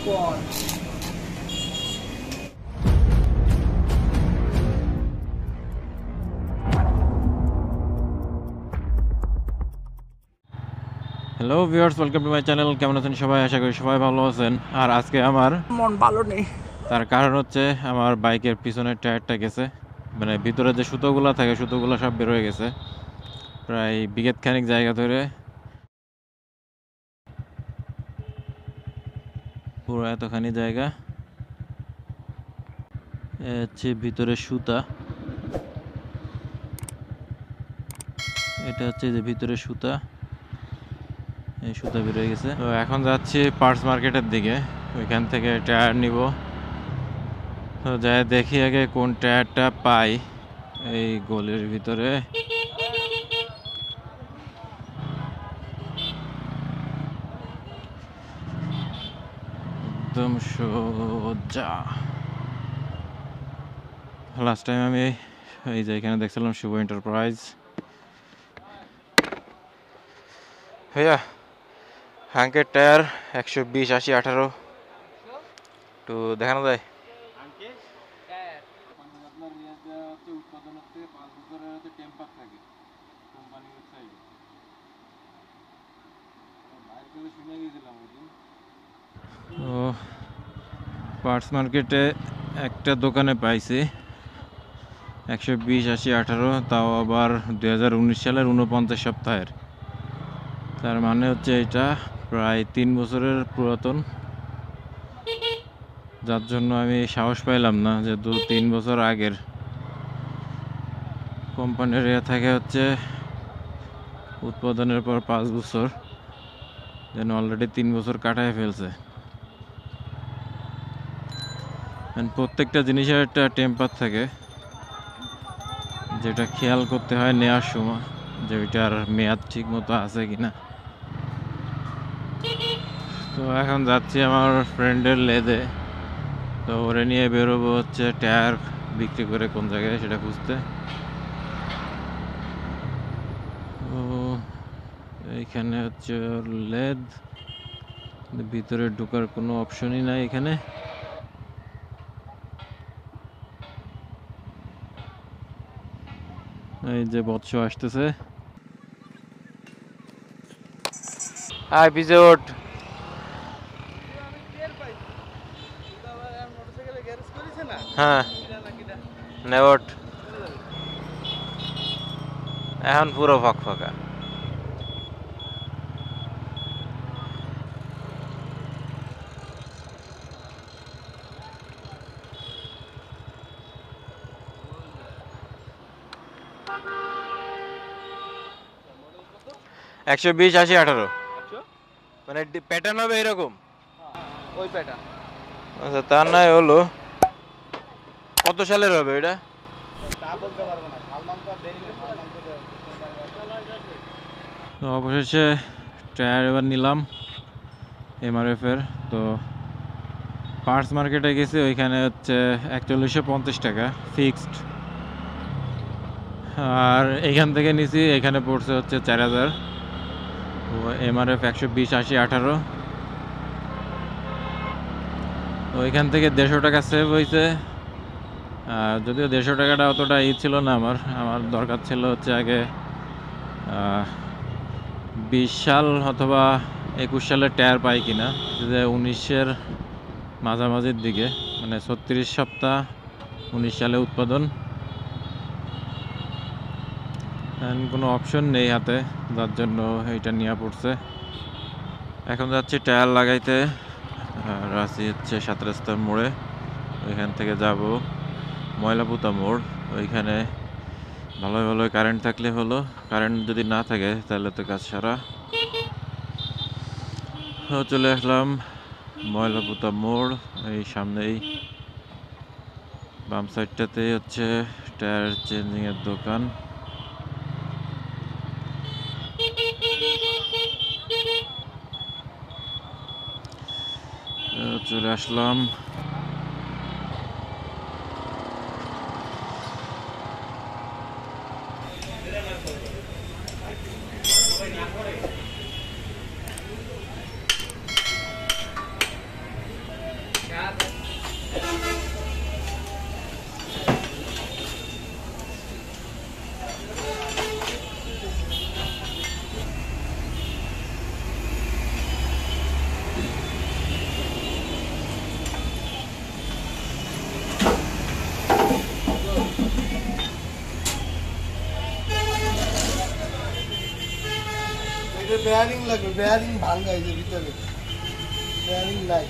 Hello viewers, welcome to my channel. কেমন আছেন সবাই? আশা করি সবাই ভালো আছেন। আর আজকে আমার মন ভালো নেই, তার কারণ হচ্ছে আমার বাইকের পিছনের টায়ারটা গেছে, মানে ভিতরে যে সুতোগুলো থাকে সুতোগুলো সব বের হয়ে গেছে প্রায় বিঘেত খানিক জায়গা ধরে, পুরো এতখানি জায়গা। হচ্ছে ভিতরে সুতা, এটা হচ্ছে যে ভিতরে সুতা, এই সুতা বের হয়ে গেছে। তো এখন যাচ্ছি পার্টস মার্কেটের দিকে, ওইখান থেকে টায়ার নিব। তো যাই দেখি আগে কোন টায়ারটা পাই এই গলির ভিতরে। একদম সোজা। লাস্ট টাইম আমি এই যে এখানে দেখছিলাম শুভ এন্টারপ্রাইজ। ভাইয়া, হাঙ্কের টায়ার 120, 80, 18 একটু দেখানো যায়? ও পার্টস মার্কেটে একটা দোকানে পাইছি 120, 80, 18, তাও আবার 2019 সালের 49 সপ্তাহের। তার মানে হচ্ছে এটা প্রায় 3 বছরের পুরাতন, যার জন্য আমি সাহস পাইলাম না যে 2-3 বছর আগের কোম্পানির ইয়ে থাকে হচ্ছে উৎপাদনের পর 5 বছর, যেন অলরেডি 3 বছর কাটায় ফেলছে। প্রত্যেকটা জিনিসের একটা টেম্পার থাকে, যেটা খেয়াল করতে হয় নেওয়ার সময় যে ওইটার মেয়াদ ঠিক মতো আছে কিনা। তো এখন যাচ্ছি আমার ফ্রেন্ডের লেদে, তো ওরে নিয়ে বেরোবো হচ্ছে টায়ার বিক্রি করে কোন জায়গায় সেটা খুঁজতে। তো এইখানে হচ্ছে ওর লেদ, ভিতরে ঢোকার কোনো অপশনই নাই এখানে। এই যে বৎস আসতেছে। হাই পিজোট, হ্যাঁ নেওট এখন পুরো ফাঁকা। একশো 20, 80, 18 মানে প্যাটার্ন হবে এরকম। ওই প্যাটা আচ্ছা, তার নাই হলো কত সালের হবে এটা? তা বলতে পারবো না, সালমান তো দেরি নেই, সালমান তো তো অবশেষে টায়ার এবার নিলাম এমআরএফ এর। তো পার্টস মার্কেটে গেছি, ওইখানে হচ্ছে 4150 টাকা ফিক্সড, আর এখান থেকে নিছি এখানে পড়ছে হচ্ছে 4000। তো এমআরএফ 120, 80, 18, তো এখান থেকে 150 টাকা সেভ হয়েছে। যদিও 150 টাকাটা অতটা ছিল না, আমার দরকার ছিল হচ্ছে আগে 20 সাল অথবা 21 সালের টায়ার পাই কিনা, যে 19-এর মাঝামাঝির দিকে, মানে 36 সপ্তাহ 19 সালে উৎপাদন। কোনো অপশন নেই হাতে, যার জন্য এইটা নিয়ে পড়ছে। এখন যাচ্ছি টায়ার লাগাইতে, আর আছি হচ্ছে 7 রাস্তার মোড়ে। ওইখান থেকে যাব ময়লাপুতা মোড়। ওইখানে ভালো কারেন্ট থাকলে হলো, কারেন্ট যদি না থাকে তাহলে তো কাজ সারা। চলে আসলাম ময়লাপুতা মোড়, এই সামনেই বাম সাইডটাতেই হচ্ছে টায়ার চেঞ্জিং এর দোকান। চলে আসলাম। বেয়ারিং লাগবে, বেয়ারিং ভাঙা এই যে ভিতরে বেয়ারিং নাই।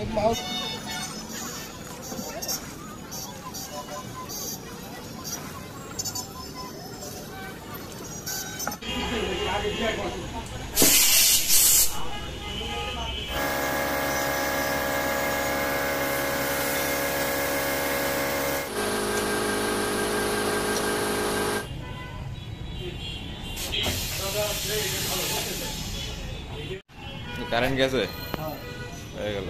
एक माउस কারেন্ট গেছে হয়ে গেল।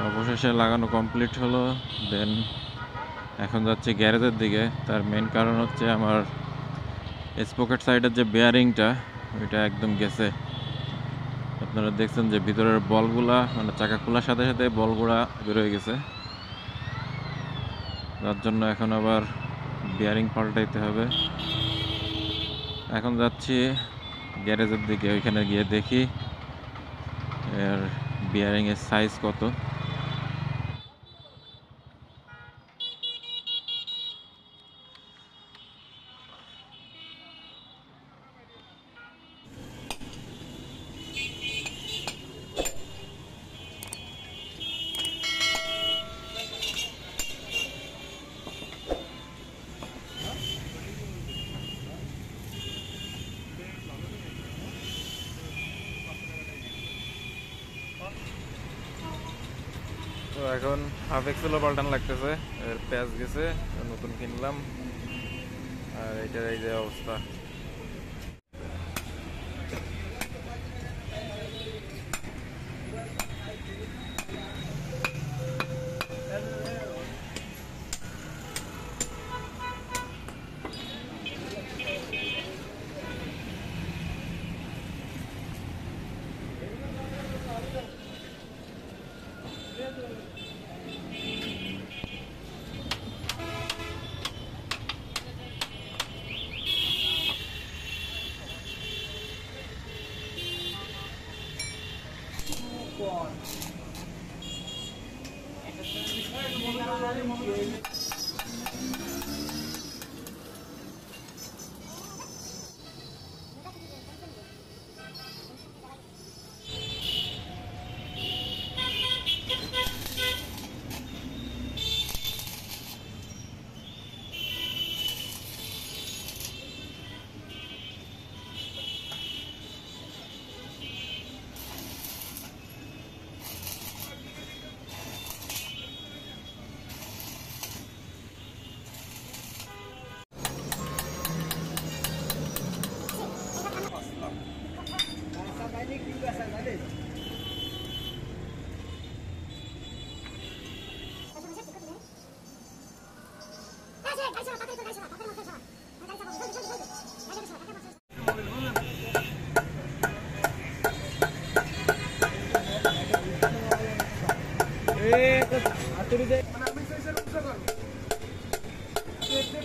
অবশেষে লাগানো কমপ্লিট হলো। দেন এখন যাচ্ছি গ্যারেজের দিকে। তার মেন কারণ হচ্ছে আমার স্পকেট সাইডের যে বেয়ারিংটা ওইটা একদম গেছে। আপনারা দেখছেন যে ভিতরের বলগুলা মানে চাকা খোলার সাথে সাথে বলগুলা বের হয়ে গেছে, যার জন্য এখন আবার বেয়ারিং পাল্টাইতে হবে। এখন যাচ্ছি গ্যারেজের দিকে, ওইখানে গিয়ে দেখি এর বেয়ারিংয়ের সাইজ কত। তো এখন হাফ এক্সেলও পাল্টানো লাগতেছে, এর প্যাচ গেছে, নতুন কিনলাম। আর এটার এই যে অবস্থা।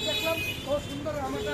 দেখলাম ও সুন্দর আমারটা